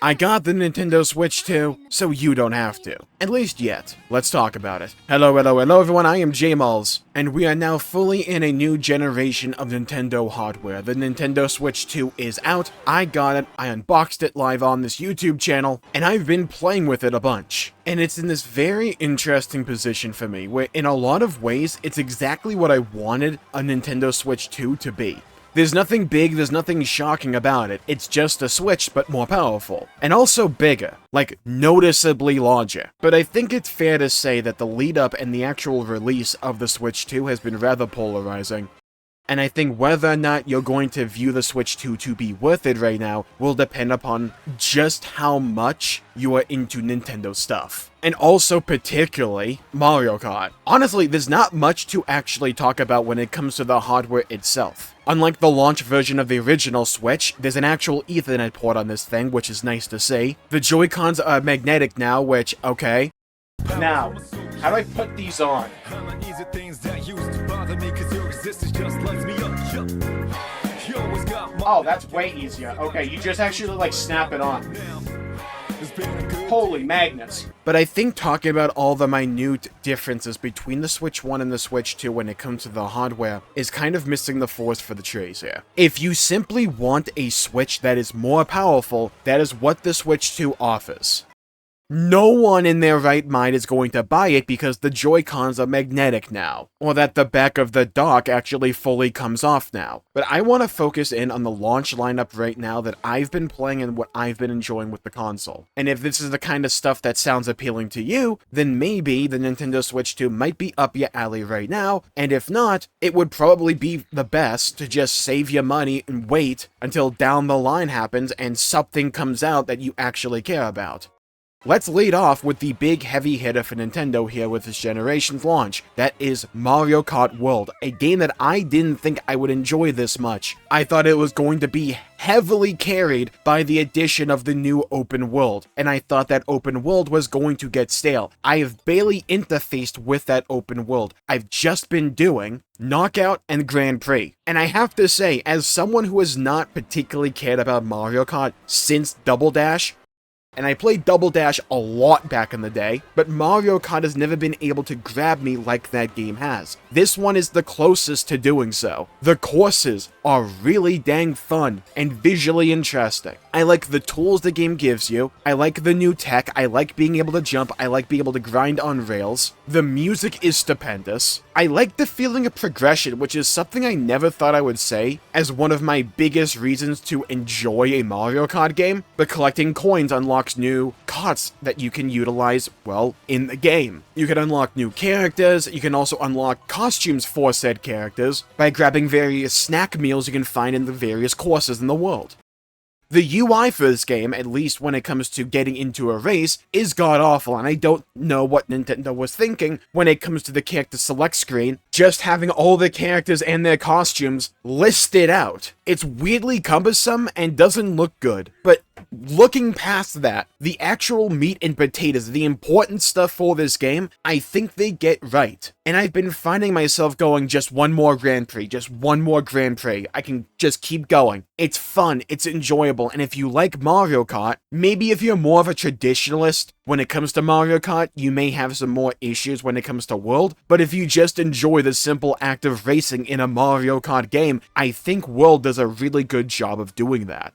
I got the Nintendo Switch 2, so you don't have to. At least yet. Let's talk about it. Hello everyone, I am Jmulls, and we are now fully in a new generation of Nintendo hardware. The Nintendo Switch 2 is out, I got it, I unboxed it live on this YouTube channel, and I've been playing with it a bunch. And it's in this very interesting position for me, where in a lot of ways, it's exactly what I wanted a Nintendo Switch 2 to be. There's nothing big, there's nothing shocking about it, it's just a Switch but more powerful. And also bigger, like noticeably larger. But I think it's fair to say that the lead up and the actual release of the Switch 2 has been rather polarizing. And I think whether or not you're going to view the Switch 2 to be worth it right now will depend upon just how much you are into Nintendo stuff. And also particularly Mario Kart. Honestly, there's not much to actually talk about when it comes to the hardware itself. Unlike the launch version of the original Switch, there's an actual Ethernet port on this thing, which is nice to see. The Joy-Cons are magnetic now, which, okay. Now, how do I put these on? Oh, that's way easier. Okay, you just actually like snap it on. Holy magnets. But I think talking about all the minute differences between the Switch 1 and the Switch 2 when it comes to the hardware is kind of missing the forest for the trees here. If you simply want a Switch that is more powerful, that is what the Switch 2 offers. No one in their right mind is going to buy it because the Joy-Cons are magnetic now, or that the back of the dock actually fully comes off now. But I want to focus in on the launch lineup right now that I've been playing and what I've been enjoying with the console. And if this is the kind of stuff that sounds appealing to you, then maybe the Nintendo Switch 2 might be up your alley right now, and if not, it would probably be the best to just save your money and wait until down the line happens and something comes out that you actually care about. Let's lead off with the big heavy hitter for Nintendo here with this generation's launch. That is Mario Kart World, a game that I didn't think I would enjoy this much. I thought it was going to be heavily carried by the addition of the new open world, and I thought that open world was going to get stale. I have barely interfaced with that open world. I've just been doing Knockout and Grand Prix. And I have to say, as someone who has not particularly cared about Mario Kart since Double Dash, and I played Double Dash a lot back in the day, but Mario Kart has never been able to grab me like that game has. This one is the closest to doing so. The courses are really dang fun and visually interesting. I like the tools the game gives you, I like the new tech, I like being able to jump, I like being able to grind on rails. The music is stupendous. I like the feeling of progression, which is something I never thought I would say as one of my biggest reasons to enjoy a Mario Kart game, but collecting coins unlocks new carts that you can utilize, well, in the game. You can unlock new characters, you can also unlock costumes for said characters by grabbing various snack meals you can find in the various courses in the world. The UI for this game, at least when it comes to getting into a race, is god-awful, and I don't know what Nintendo was thinking when it comes to the character select screen, just having all the characters and their costumes listed out. It's weirdly cumbersome and doesn't look good, but looking past that, the actual meat and potatoes, the important stuff for this game, I think they get right. And I've been finding myself going just one more Grand Prix, just one more Grand Prix. I can just keep going. It's fun, it's enjoyable, and if you like Mario Kart, maybe if you're more of a traditionalist when it comes to Mario Kart, you may have some more issues when it comes to World, but if you just enjoy the simple act of racing in a Mario Kart game, I think World does a really good job of doing that.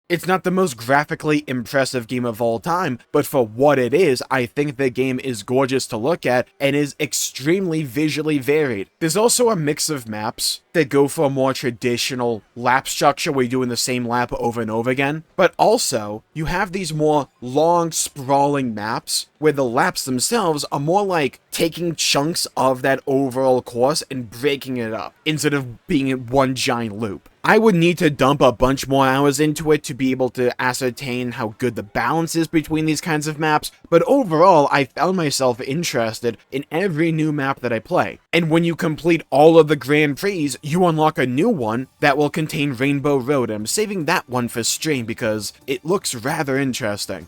It's not the most graphically impressive game of all time, but for what it is, I think the game is gorgeous to look at and is extremely visually varied. There's also a mix of maps that go for a more traditional lap structure where you're doing the same lap over and over again, but also you have these more long, sprawling maps where the laps themselves are more like taking chunks of that overall course and breaking it up instead of being in one giant loop. I would need to dump a bunch more hours into it to be able to ascertain how good the balance is between these kinds of maps, but overall, I found myself interested in every new map that I play. And when you complete all of the Grand Prix, you unlock a new one that will contain Rainbow Road. I'm saving that one for stream because it looks rather interesting.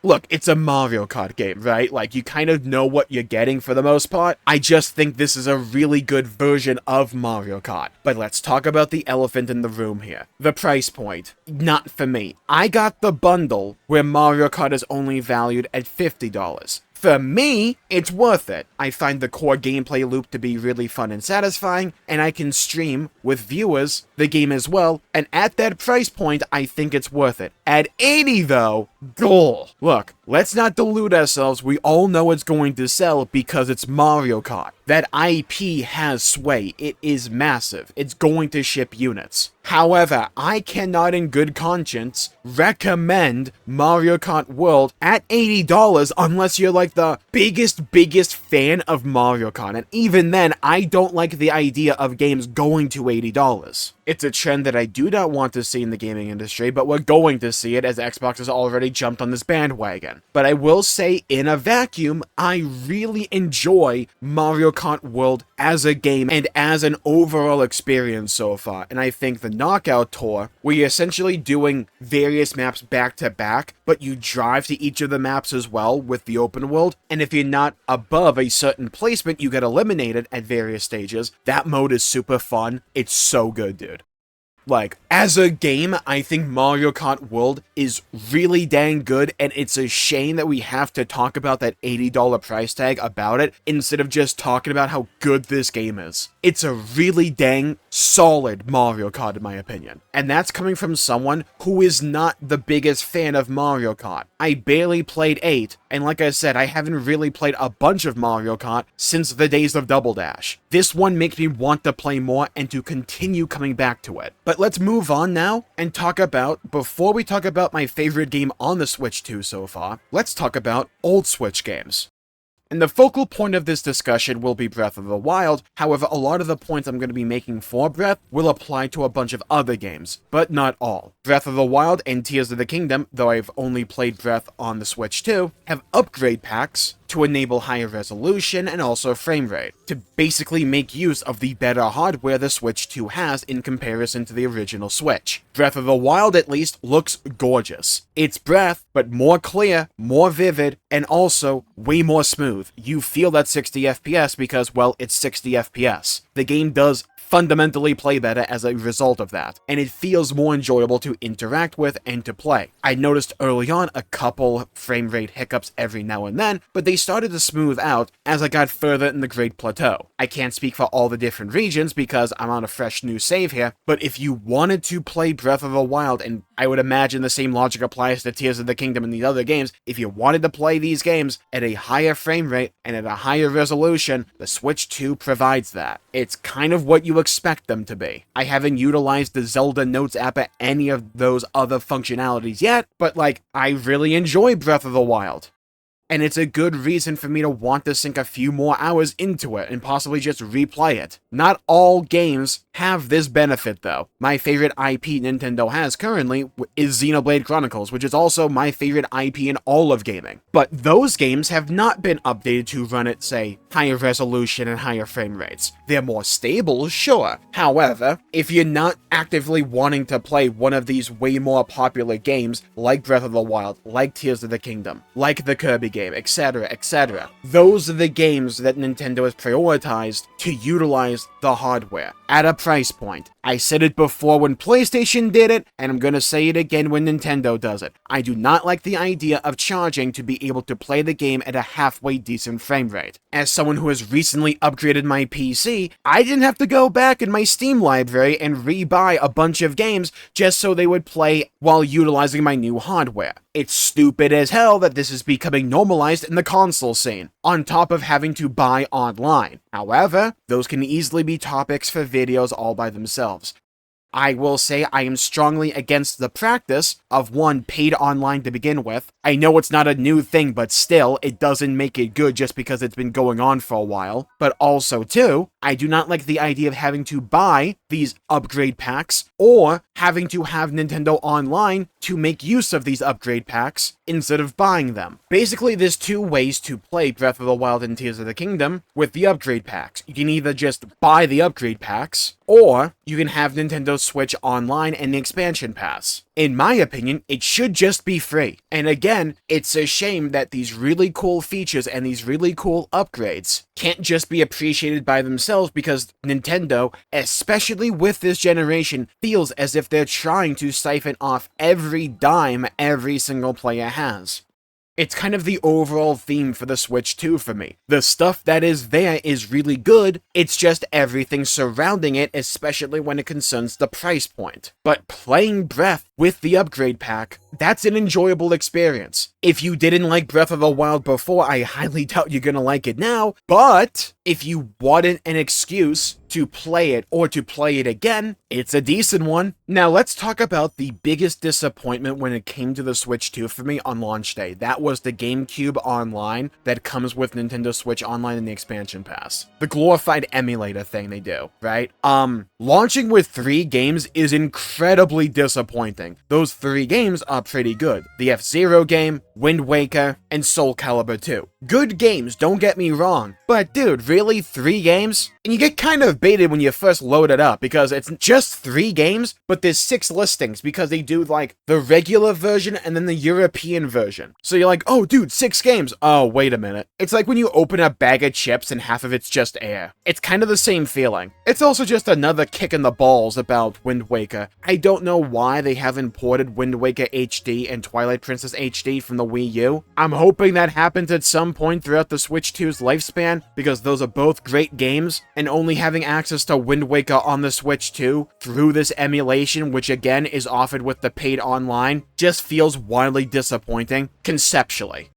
Look, it's a Mario Kart game, right? Like, you kind of know what you're getting for the most part. I just think this is a really good version of Mario Kart. But let's talk about the elephant in the room here. The price point. Not for me. I got the bundle where Mario Kart is only valued at $50. For me, it's worth it. I find the core gameplay loop to be really fun and satisfying, and I can stream with viewers the game as well, and at that price point, I think it's worth it. At 80 though, goal. Look, let's not delude ourselves, we all know it's going to sell because it's Mario Kart. That IP has sway, it is massive, it's going to ship units. However, I cannot in good conscience recommend Mario Kart World at $80 unless you're like the biggest fan of Mario Kart, and even then, I don't like the idea of games going to $80. It's a trend that I do not want to see in the gaming industry, but we're going to see it as Xbox has already jumped on this bandwagon. But I will say, in a vacuum, I really enjoy Mario Kart World as a game and as an overall experience so far. And I think the Knockout Tour, where you're essentially doing various maps back to back, but you drive to each of the maps as well with the open world, and if you're not above a certain placement, you get eliminated at various stages. That mode is super fun. It's so good, dude. Like, as a game, I think Mario Kart World is really dang good, and it's a shame that we have to talk about that $80 price tag about it, instead of just talking about how good this game is. It's a really dang solid Mario Kart, in my opinion. And that's coming from someone who is not the biggest fan of Mario Kart. I barely played 8, and like I said, I haven't really played a bunch of Mario Kart since the days of Double Dash. This one makes me want to play more and to continue coming back to it. But let's move on now and talk about, before we talk about my favorite game on the Switch 2 so far, let's talk about old Switch games. And the focal point of this discussion will be Breath of the Wild. However, a lot of the points I'm going to be making for Breath will apply to a bunch of other games, but not all. Breath of the Wild and Tears of the Kingdom, though I've only played Breath on the Switch 2, have upgrade packs to enable higher resolution and also frame rate, to basically make use of the better hardware the Switch 2 has in comparison to the original Switch. Breath of the Wild, at least, looks gorgeous. It's Breath, but more clear, more vivid, and also way more smooth. You feel that 60 FPS because, well, it's 60 FPS. The game does fundamentally play better as a result of that, and it feels more enjoyable to interact with and to play. I noticed early on a couple frame rate hiccups every now and then, but they started to smooth out as I got further in the Great Plateau. I can't speak for all the different regions because I'm on a fresh new save here, but if you wanted to play Breath of the Wild, and I would imagine the same logic applies to Tears of the Kingdom and these other games, if you wanted to play these games at a higher frame rate and at a higher resolution, the Switch 2 provides that. It's kind of what you expect them to be. I haven't utilized the Zelda Notes app at any of those other functionalities yet, but like, I really enjoy Breath of the Wild. And it's a good reason for me to want to sink a few more hours into it and possibly just replay it. Not all games have this benefit though. My favorite IP Nintendo has currently is Xenoblade Chronicles, which is also my favorite IP in all of gaming. But those games have not been updated to run at, say, higher resolution and higher frame rates. They're more stable, sure. However, if you're not actively wanting to play one of these way more popular games, like Breath of the Wild, like Tears of the Kingdom, like the Kirby game, etc., etc., those are the games that Nintendo has prioritized to utilize the hardware at a price point. I said it before when PlayStation did it, and I'm gonna say it again when Nintendo does it. I do not like the idea of charging to be able to play the game at a halfway decent frame rate. As someone who has recently upgraded my PC, I didn't have to go back in my Steam library and re-buy a bunch of games just so they would play while utilizing my new hardware. It's stupid as hell that this is becoming normalized in the console scene, on top of having to buy online. However, those can easily be topics for videos all by themselves. I will say I am strongly against the practice of, one, paid online to begin with. I know it's not a new thing, but still, it doesn't make it good just because it's been going on for a while. But also, two, I do not like the idea of having to buy these upgrade packs, or having to have Nintendo Online to make use of these upgrade packs instead of buying them. Basically, there's two ways to play Breath of the Wild and Tears of the Kingdom with the upgrade packs. You can either just buy the upgrade packs, or you can have Nintendo Switch Online and the expansion pass. In my opinion, it should just be free. And again, it's a shame that these really cool features and these really cool upgrades can't just be appreciated by themselves because Nintendo, especially with this generation, feels as if they're trying to siphon off every dime every single player has. It's kind of the overall theme for the Switch 2 for me. The stuff that is there is really good, it's just everything surrounding it, especially when it concerns the price point. But playing Breath with the upgrade pack, that's an enjoyable experience. If you didn't like Breath of the Wild before, I highly doubt you're gonna like it now, but if you wanted an excuse to play it or to play it again, it's a decent one. Now let's talk about the biggest disappointment when it came to the Switch 2 for me on launch day. That was the Gamecube Online that comes with Nintendo Switch Online in the expansion pass. The glorified emulator thing they do, right? Launching with 3 games is incredibly disappointing. Those 3 games are pretty good. The F-Zero game, Wind Waker, and Soul Calibur 2. Good games, don't get me wrong. But dude, really 3 games? And you get kind of baited when you first load it up because it's just 3 games, but there's 6 listings because they do like the regular version and then the European version. So you're like, oh dude, 6 games. Oh, wait a minute. It's like when you open a bag of chips and half of it's just air. It's kind of the same feeling. It's also just another kick in the balls about Wind Waker. I don't know why they haven't ported Wind Waker HD and Twilight Princess HD from the Wii U. I'm hoping that happens at some point throughout the Switch 2's lifespan because those are both great games, and only having access to Wind Waker on the Switch 2 through this emulation, which again is offered with the paid online, just feels wildly disappointing conceptually.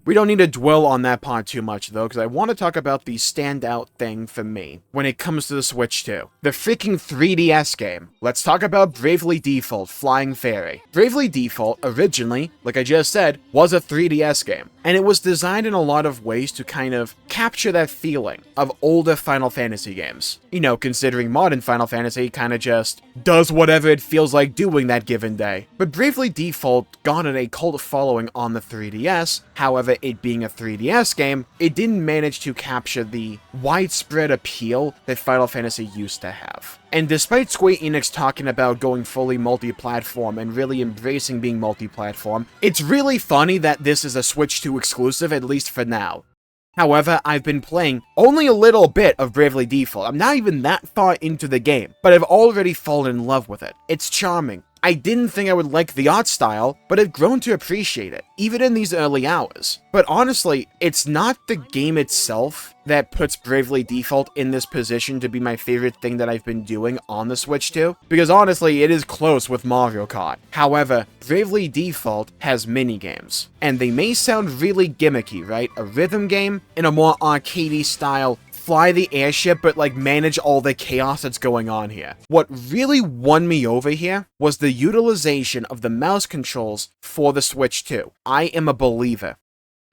We don't need to dwell on that part too much though, because I want to talk about the standout thing for me when it comes to the Switch 2. The freaking 3DS game. Let's talk about Bravely Default Flying Fairy. Bravely Default, originally, like I just said, was a 3DS game, and it was designed in a lot of ways to kind of capture that feeling of older Final Fantasy games. You know, considering modern Final Fantasy kind of just does whatever it feels like doing that given day. But Bravely Default garnered a cult following on the 3DS, however, it being a 3DS game, it didn't manage to capture the widespread appeal that Final Fantasy used to have. And despite Square Enix talking about going fully multi-platform and really embracing being multi-platform, it's really funny that this is a Switch 2 exclusive, at least for now. However, I've been playing only a little bit of Bravely Default. I'm not even that far into the game, but I've already fallen in love with it. It's charming. I didn't think I would like the art style, but I've grown to appreciate it, even in these early hours. But honestly, it's not the game itself that puts Bravely Default in this position to be my favorite thing that I've been doing on the Switch 2, because honestly, it is close with Mario Kart. However, Bravely Default has minigames, and they may sound really gimmicky, right? A rhythm game in a more arcadey style, fly the airship, but like manage all the chaos that's going on here. What really won me over here was the utilization of the mouse controls for the Switch 2. I am a believer.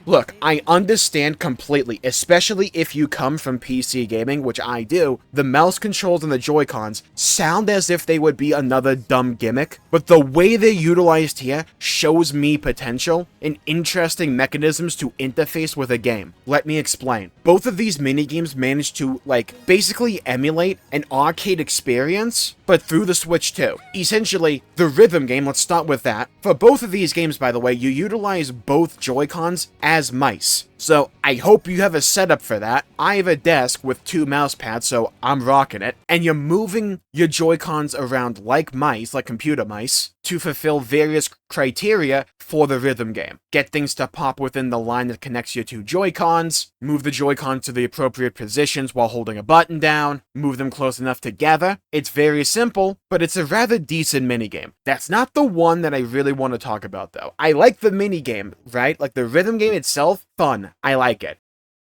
Look, I understand completely, especially if you come from PC gaming, which I do, the mouse controls and the Joy-Cons sound as if they would be another dumb gimmick, but the way they're utilized here shows me potential and interesting mechanisms to interface with a game. Let me explain. Both of these minigames manage to, basically emulate an arcade experience, but through the Switch 2. Essentially, the rhythm game, let's start with that. For both of these games, by the way, you utilize both Joy-Cons as mice. So I hope you have a setup for that. I have a desk with 2 mouse pads, so I'm rocking it. And you're moving your Joy-Cons around like mice, like computer mice, to fulfill various criteria for the rhythm game. Get things to pop within the line that connects your 2 Joy-Cons, move the Joy-Cons to the appropriate positions while holding a button down, move them close enough together. It's very simple, but it's a rather decent minigame. That's not the one that I really want to talk about though. I like the minigame, right? Like the rhythm game itself, fun. I like it.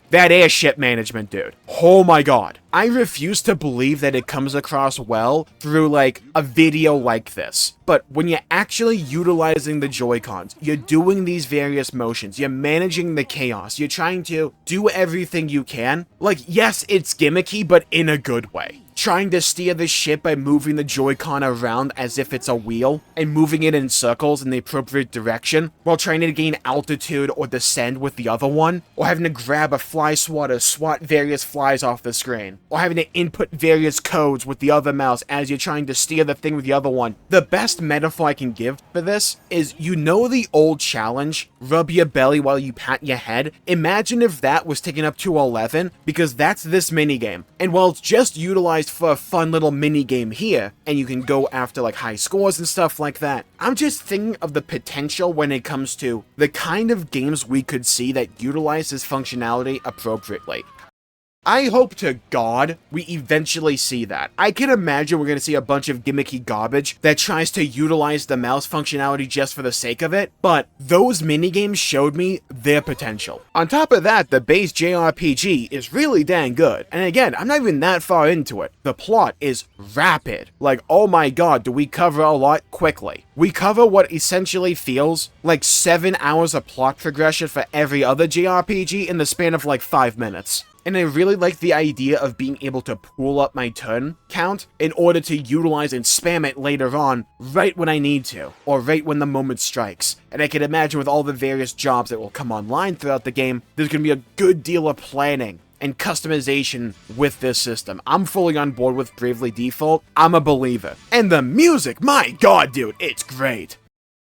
That airship management, dude. Oh my god. I refuse to believe that it comes across well through, a video like this. But when you're actually utilizing the Joy-Cons, you're doing these various motions, you're managing the chaos, you're trying to do everything you can. Yes, it's gimmicky, but in a good way. trying to steer the ship by moving the Joy-Con around as if it's a wheel, and moving it in circles in the appropriate direction, while trying to gain altitude or descend with the other one, or having to grab a fly swatter, swat various flies off the screen, or having to input various codes with the other mouse as you're trying to steer the thing with the other one. The best metaphor I can give for this is, you know the old challenge, rub your belly while you pat your head? Imagine if that was taken up to 11, because that's this minigame. And while it's just utilized for a fun little minigame here, and you can go after like high scores and stuff like that, I'm just thinking of the potential when it comes to the kind of games we could see that utilize this functionality appropriately. I hope to God we eventually see that. I can imagine we're going to see a bunch of gimmicky garbage that tries to utilize the mouse functionality just for the sake of it, but those minigames showed me their potential. On top of that, the base JRPG is really dang good. And again, I'm not even that far into it. The plot is rapid. Like, oh my god, do we cover a lot quickly. We cover what essentially feels like 7 hours of plot progression for every other JRPG in the span of like 5 minutes. And I really like the idea of being able to pool up my turn count in order to utilize and spam it later on, right when I need to, or right when the moment strikes. And I can imagine with all the various jobs that will come online throughout the game, there's going to be a good deal of planning and customization with this system. I'm fully on board with Bravely Default. I'm a believer. And the music, my god, dude, it's great.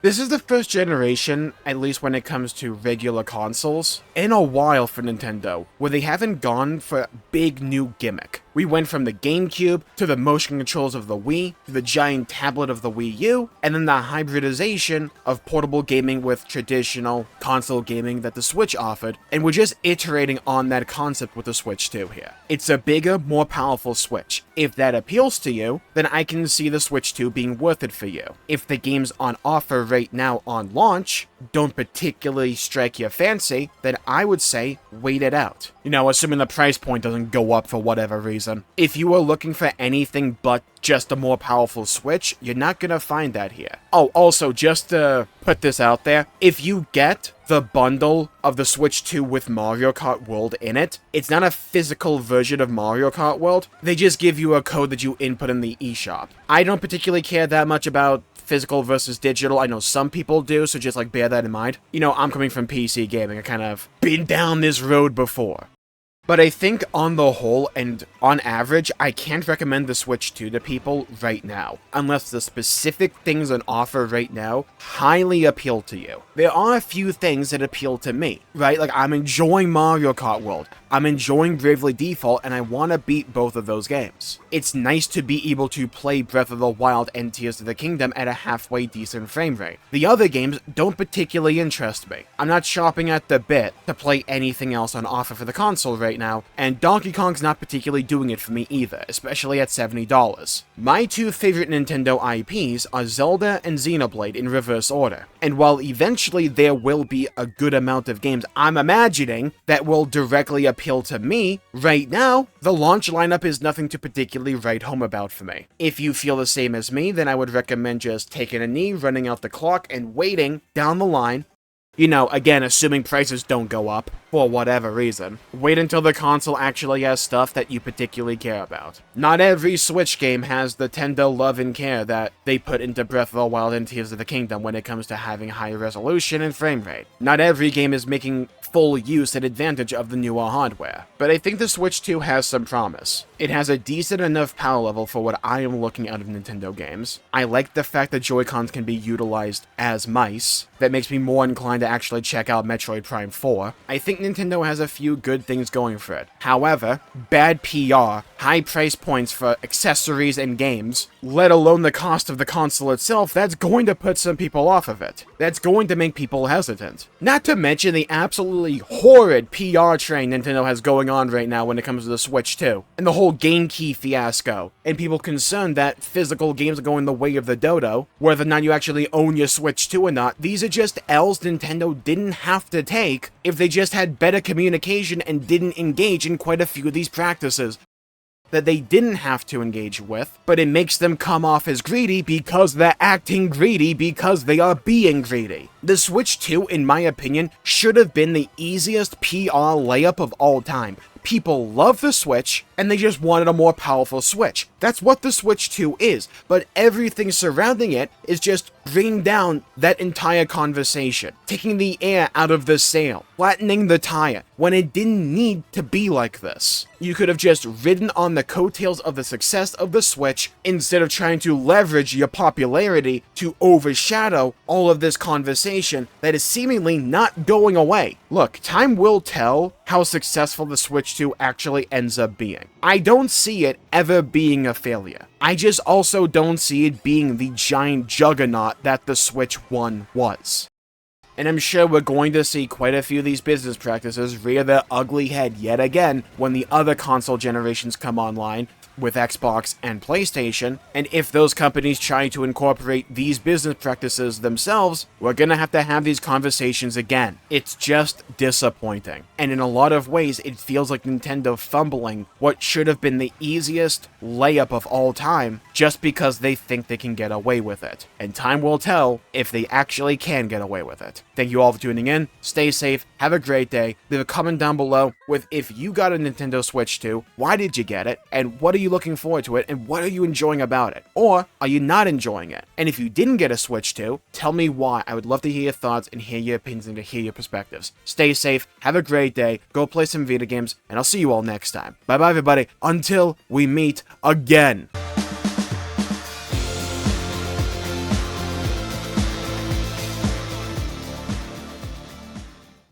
This is the first generation, at least when it comes to regular consoles, in a while for Nintendo, where they haven't gone for a big new gimmick. We went from the Gamecube, to the motion controls of the Wii, to the giant tablet of the Wii U, and then the hybridization of portable gaming with traditional console gaming that the Switch offered, and we're just iterating on that concept with the Switch 2 here. It's a bigger, more powerful Switch. If that appeals to you, then I can see the Switch 2 being worth it for you. If the games on offer right now on launch don't particularly strike your fancy, then I would say wait it out. You know, assuming the price point doesn't go up for whatever reason. If you are looking for anything but just a more powerful Switch, you're not gonna find that here. Oh, also, just to put this out there, if you get the bundle of the Switch 2 with Mario Kart World in it, it's not a physical version of Mario Kart World, they just give you a code that you input in the eShop. I don't particularly care that much about physical versus digital. I know some people do, so just like bear that in mind. You know, I'm coming from PC gaming, I kind of been down this road before. But I think on the whole, and on average, I can't recommend the Switch 2 to people right now, unless the specific things on offer right now highly appeal to you. There are a few things that appeal to me, right? Like, I'm enjoying Mario Kart World, I'm enjoying Bravely Default, and I want to beat both of those games. It's nice to be able to play Breath of the Wild and Tears of the Kingdom at a halfway decent frame rate. The other games don't particularly interest me. I'm not chopping at the bit to play anything else on offer for the console right now, and Donkey Kong's not particularly doing it for me either, especially at $70. My two favorite Nintendo IPs are Zelda and Xenoblade in reverse order, and while eventually there will be a good amount of games I'm imagining that will directly appeal to me, right now, the launch lineup is nothing to particularly write home about for me. If you feel the same as me, then I would recommend just taking a knee, running out the clock, and waiting down the line. You know, again, assuming prices don't go up, for whatever reason. Wait until the console actually has stuff that you particularly care about. Not every Switch game has the tender love and care that they put into Breath of the Wild and Tears of the Kingdom when it comes to having high resolution and frame rate. Not every game is making full use and advantage of the newer hardware. But I think the Switch 2 has some promise. It has a decent enough power level for what I am looking out of Nintendo games. I like the fact that Joy-Cons can be utilized as mice. That makes me more inclined to actually check out Metroid Prime 4. I think Nintendo has a few good things going for it. However, bad PR, high price points for accessories and games, let alone the cost of the console itself, that's going to put some people off of it. That's going to make people hesitant. Not to mention the absolutely horrid PR train Nintendo has going on right now when it comes to the Switch 2, and the whole game key fiasco, and people concerned that physical games are going the way of the dodo, whether or not you actually own your Switch 2 or not. These are just L's Nintendo didn't have to take if they just had better communication and didn't engage in quite a few of these practices that they didn't have to engage with, but it makes them come off as greedy because they're acting greedy because they are being greedy. The Switch 2, in my opinion, should have been the easiest PR layup of all time. People love the Switch, and they just wanted a more powerful Switch. That's what the Switch 2 is, but everything surrounding it is just bringing down that entire conversation, taking the air out of the sail, flattening the tire, when it didn't need to be like this. You could have just ridden on the coattails of the success of the Switch instead of trying to leverage your popularity to overshadow all of this conversation that is seemingly not going away. Look, time will tell how successful the Switch 2 actually ends up being. I don't see it ever being a failure. I just also don't see it being the giant juggernaut that the Switch 1 was. And I'm sure we're going to see quite a few of these business practices rear their ugly head yet again when the other console generations come online, with Xbox and PlayStation, and if those companies try to incorporate these business practices themselves, we're gonna have to have these conversations again. It's just disappointing. And in a lot of ways, it feels like Nintendo fumbling what should have been the easiest layup of all time, just because they think they can get away with it. And time will tell if they actually can get away with it. Thank you all for tuning in, stay safe, have a great day, leave a comment down below with if you got a Nintendo Switch 2, why did you get it, and what are you looking forward to it, and what are you enjoying about it? Or are you not enjoying it? And if you didn't get a Switch 2, tell me why. I would love to hear your thoughts and hear your opinions and to hear your perspectives. Stay safe, have a great day, go play some video games, and I'll see you all next time. Bye bye everybody, until we meet again.